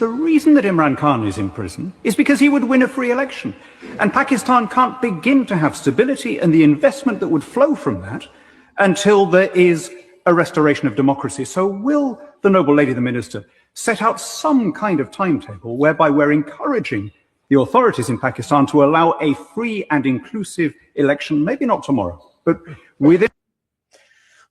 The reason that Imran Khan is in prison is because he would win a free election. And Pakistan can't begin to have stability and the investment that would flow from that until there is a restoration of democracy. So will the noble lady, the minister, set out some kind of timetable whereby we're encouraging the authorities in Pakistan to allow a free and inclusive election, maybe not tomorrow, but within...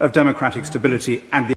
of democratic stability and the...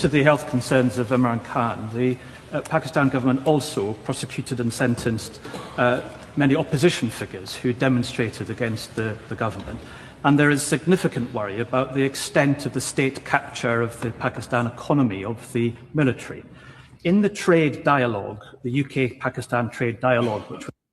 To the health concerns of Imran Khan, the Pakistan government also prosecuted and sentenced many opposition figures who demonstrated against the government. And there is significant worry about the extent of the state capture of the Pakistan economy, of the military. In the trade dialogue, the UK-Pakistan trade dialogue, which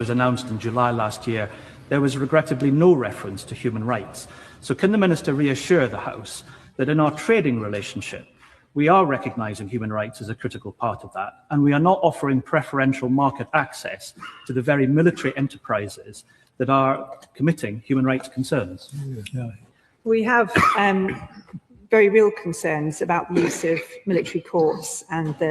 was announced in July last year, there was regrettably no reference to human rights. So can the Minister reassure the House that in our trading relationship, we are recognising human rights as a critical part of that, and we are not offering preferential market access to the very military enterprises that are committing human rights concerns? We have very real concerns about the use of military courts and the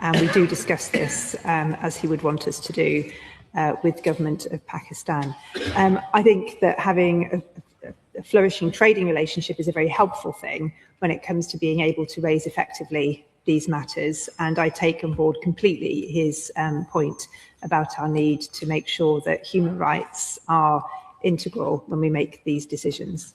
And we do discuss this, as he would want us to do, with government of Pakistan. I think that having a flourishing trading relationship is a very helpful thing when it comes to being able to raise effectively these matters. And I take on board completely his point about our need to make sure that human rights are integral when we make these decisions.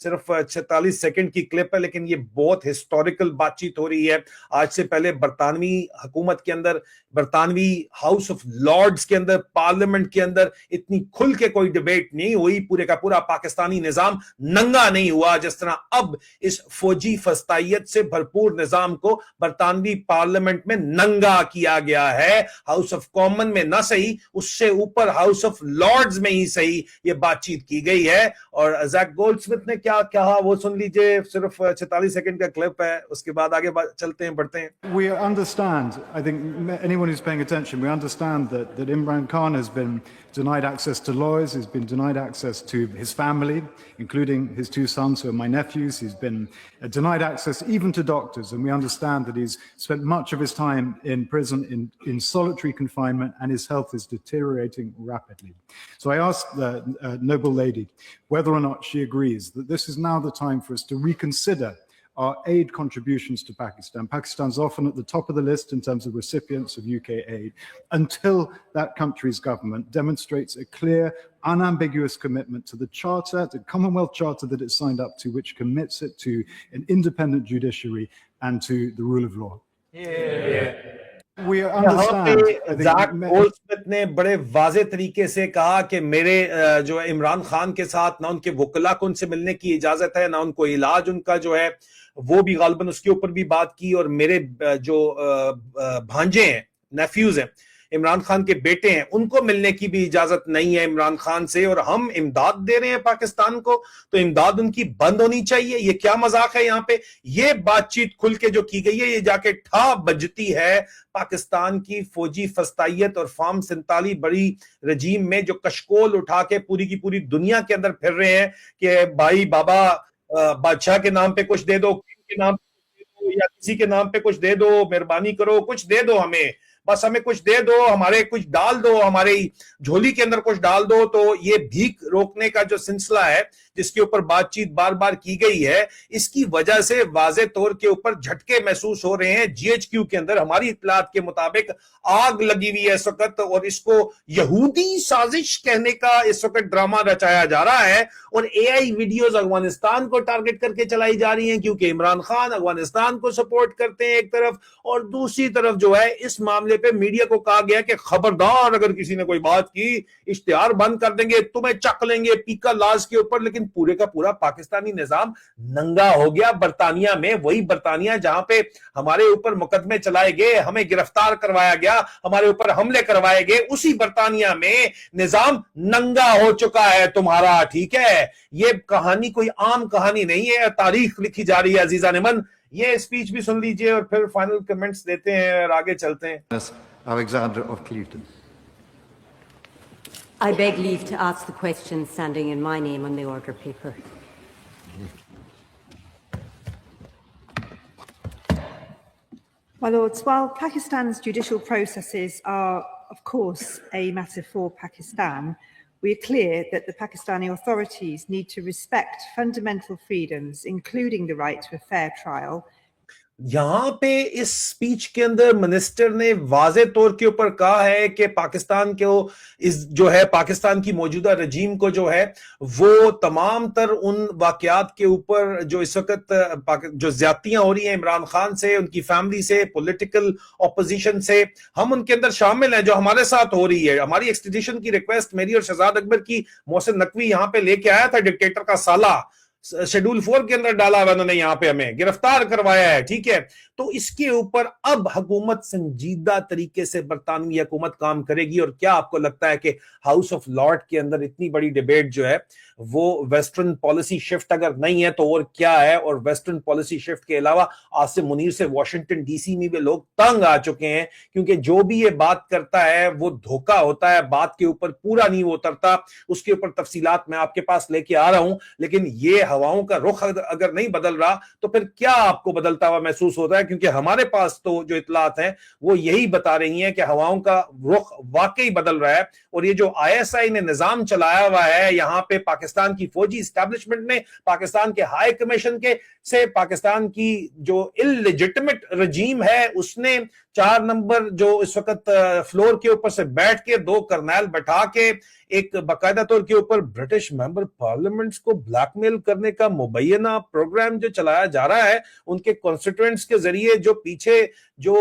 صرف 46 second کی clip ہے لیکن یہ بہت historical بات چیت ہو رہی ہے. آج سے پہلے برطانوی حکومت کے اندر, برطانوی ہاؤس آف لارڈز کے اندر, پارلیمنٹ کے اندر اتنی کھل کے کوئی ڈیبیٹ نہیں ہوئی. پورے کا پورا پاکستانی نظام ننگا نہیں ہوا جس طرح اب اس فوجی فستائیت سے بھرپور نظام کو برطانوی پارلیمنٹ میں ننگا کیا گیا ہے. ہاؤس آف کامن میں نہ صحیح, اس سے اوپر ہاؤس آف لارڈز میں ہی صحیح یہ بات چیت کی گئی ہے. اور زیک گولڈ سمتھ نے کیا کہا وہ سن لیجئے, صرف 46 سیکنڈ کا کلپ ہے, اس کے بعد آگے چلتے ہیں, بڑھتے ہیں. We understand, I think anyone who's paying attention, we understand that Imran Khan has been denied access to lawyers, he's been denied access to his family, including his 2 sons who are my nephews, he's been denied access even to doctors, and we understand that he's spent much of his time in prison in solitary confinement and his health is deteriorating rapidly. So I asked the noble lady whether or not she agrees that this is now the time for us to reconsider our aid contributions to Pakistan. Pakistan's often at the top of the list in terms of recipients of UK aid until that country's government demonstrates a clear, unambiguous commitment to the charter, the Commonwealth Charter that it signed up to, which commits it to an independent judiciary and to the rule of law. We understand. Zac Goldsmith نے بڑے واضح طریقے سے کہا کہ میرے جو عمران خان کے ساتھ نہ ان کے وکلا کو ان سے ملنے کی اجازت ہے, نہ ان کو علاج ان کا جو ہے وہ بھی غالباً اس کے اوپر بھی بات کی, اور میرے جو بھانجے ہیں, نیفیوز ہیں, عمران خان کے بیٹے ہیں, ان کو ملنے کی بھی اجازت نہیں ہے عمران خان سے. اور ہم امداد دے رہے ہیں پاکستان کو تو امداد ان کی بند ہونی چاہیے. یہ کیا مذاق ہے یہاں پہ؟ یہ بات چیت کھل کے جو کی گئی ہے یہ جا کے ٹھا بجتی ہے پاکستان کی فوجی فستائیت اور فارم 47 بڑی رجیم میں, جو کشکول اٹھا کے پوری کی پوری دنیا کے اندر پھر رہے ہیں کہ بھائی بابا بادشاہ کے نام پہ کچھ دے دو, کے نام پہ دے دو, یا کسی کے نام پہ کچھ دے دو, مہربانی کرو کچھ دے دو ہمیں, بس ہمیں کچھ دے دو, ہمارے کچھ ڈال دو, ہمارے جھولی کے اندر کچھ ڈال دو. تو یہ بھیک روکنے کا جو سلسلہ ہے جس کے اوپر بات چیت بار بار کی گئی ہے, اس کی وجہ سے واضح طور کے اوپر جھٹکے محسوس ہو رہے ہیں. جی ایچ کیو کے اندر ہماری اطلاعات کے مطابق آگ لگی ہوئی ہے اس وقت, اور اس کو یہودی سازش کہنے کا اس وقت ڈرامہ رچایا جا رہا ہے, اور اے آئی ویڈیوز افغانستان کو ٹارگٹ کر کے چلائی جا رہی ہیں کیونکہ عمران خان افغانستان کو سپورٹ کرتے ہیں ایک طرف, اور دوسری طرف جو ہے اس معاملے پہ میڈیا کو کہا گیا کہ خبردار اگر کسی نے کوئی بات کی اشتہار بند کر دیں گے, تمہیں چک لیں گے پیکا لاز کے اوپر. لیکن پورے کا پورا پاکستانی نظام ننگا ہو گیا برطانیہ میں, وہی برطانیہ جہاں پہ ہمارے اوپر مقدمے چلائے گئے, ہمیں گرفتار کروایا گیا, ہمارے اوپر حملے کروائے گئے, اسی برطانیہ میں نظام ننگا ہو چکا ہے تمہارا. ٹھیک ہے, یہ کہانی کوئی عام کہانی نہیں ہے, تاریخ لکھی جا رہی ہے عزیزان من. یہ اسپیچ بھی سن لیجئے اور پھر فائنل کمنٹس دیتے ہیں اور آگے چلتے ہیں. Alexander of Clevedon. I beg leave to ask the question standing in my name on the order paper. My Lords, while Pakistan's judicial processes are, of course, a matter for Pakistan, we are clear that the Pakistani authorities need to respect fundamental freedoms, including the right to a fair trial. یہاں پہ اس speech کے اندر minister نے واضح طور کے اوپر کہا ہے کہ پاکستان کو جو ہے پاکستان کی موجودہ رجیم کو جو ہے وہ تمام تر ان واقعات کے اوپر جو اس وقت جو زیادتیاں ہو رہی ہیں عمران خان سے, ان کی فیملی سے, پولیٹیکل اپوزیشن سے, ہم ان کے اندر شامل ہیں. جو ہمارے ساتھ ہو رہی ہے, ہماری ایکسٹریڈیشن کی ریکویسٹ میری اور شہزاد اکبر کی محسن نقوی یہاں پہ لے کے آیا تھا, ڈکٹیٹر کا سالہ شیڈول 4 کے اندر ڈالا ہوا انہوں نے, یہاں پہ ہمیں گرفتار کروایا ہے. ٹھیک ہے, تو اس کے اوپر اب حکومت سنجیدہ طریقے سے برطانوی حکومت کام کرے گی. اور کیا آپ کو لگتا ہے کہ ہاؤس آف لارڈ کے اندر اتنی بڑی ڈیبیٹ جو ہے وہ ویسٹرن پالیسی شفٹ اگر نہیں ہے تو اور کیا ہے؟ اور ویسٹرن پالیسی شفٹ کے علاوہ عاصم منیر سے واشنگٹن ڈی سی میں بھی لوگ تنگ آ چکے ہیں, کیونکہ جو بھی یہ بات کرتا ہے وہ دھوکہ ہوتا ہے, بات کے اوپر پورا نہیں اترتا. اس کے اوپر تفصیلات میں آپ کے پاس لے کے آ رہا ہوں, لیکن یہ ہواؤں کا رخ اگر نہیں بدل رہا تو پھر کیا آپ کو بدلتا ہوا محسوس ہوتا ہے؟ کیونکہ ہمارے پاس تو جو اطلاعات ہیں وہ یہی بتا رہی ہیں کہ ہواؤں کا رخ واقعی بدل رہا ہے. اور یہ جو آئی ایس آئی نے نظام چلایا ہوا ہے یہاں پہ پاکستان کی فوجی اسٹیبلشمنٹ نے, پاکستان کے ہائی کمیشن کے سے, پاکستان کی جو اللیجٹمیٹ رجیم ہے اس نے 4 نمبر جو اس وقت فلور کے اوپر سے بیٹھ کے 2 کرنیل بٹھا کے ایک باقاعدہ طور کے اوپر برٹش ممبر پارلیمنٹس کو بلیک میل کرنے کا مبینہ پروگرام جو چلایا جا رہا ہے ان کے کانسٹیٹوئنٹس کے ذریعے، جو پیچھے جو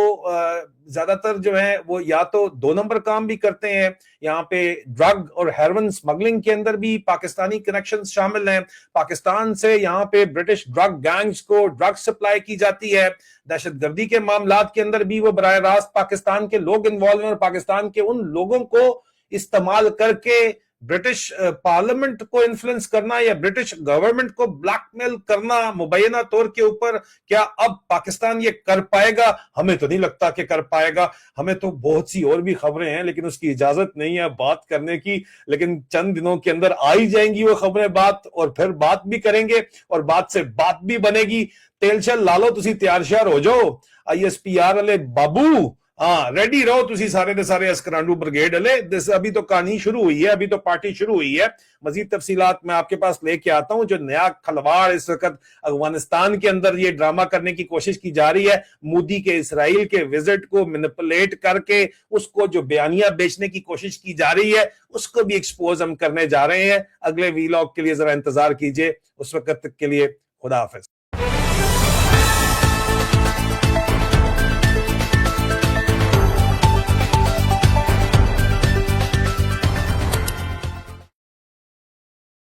زیادہ تر جو ہیں وہ یا تو 2 نمبر کام بھی کرتے ہیں، یہاں پہ ڈرگ اور ہیروئن سمگلنگ کے اندر بھی پاکستانی کنیکشنز شامل ہیں، پاکستان سے یہاں پہ برٹش ڈرگ گینگز کو ڈرگ سپلائی کی جاتی ہے، دہشت گردی کے معاملات کے اندر بھی وہ براہ راست پاکستان کے لوگ انوالو ہیں، اور پاکستان کے ان لوگوں کو استعمال کر کے برٹش پارلیمنٹ کو انفلوئنس کرنا یا برٹش گورنمنٹ کو بلیک میل کرنا مبینہ طور کے اوپر، کیا اب پاکستان یہ کر پائے گا؟ ہمیں تو نہیں لگتا کہ کر پائے گا. ہمیں تو بہت سی اور بھی خبریں ہیں لیکن اس کی اجازت نہیں ہے بات کرنے کی، لیکن چند دنوں کے اندر آئی جائیں گی وہ خبریں بات، اور پھر بات بھی کریں گے اور بات سے بات بھی بنے گی. تیل شل لالو تسی تیار شیار ہو جاؤ، ISPR والے بابو، ہاں ریڈی رہو تسی سارے دے سارے اسکرانڈو برگیڈ والے. ابھی تو کہانی شروع ہوئی ہے، ابھی تو پارٹی شروع ہوئی ہے. مزید تفصیلات میں آپ کے پاس لے کے آتا ہوں. جو نیا کھلواڑ اس وقت افغانستان کے اندر یہ ڈرامہ کرنے کی کوشش کی جا رہی ہے، مودی کے اسرائیل کے وزٹ کو مینیپولیٹ کر کے اس کو جو بیانیہ بیچنے کی کوشش کی جا رہی ہے اس کو بھی ایکسپوز ہم کرنے جا رہے ہیں. اگلے ویلاگ کے لیے ذرا انتظار کیجئے. اس وقت تک کے لیے خدا حافظ.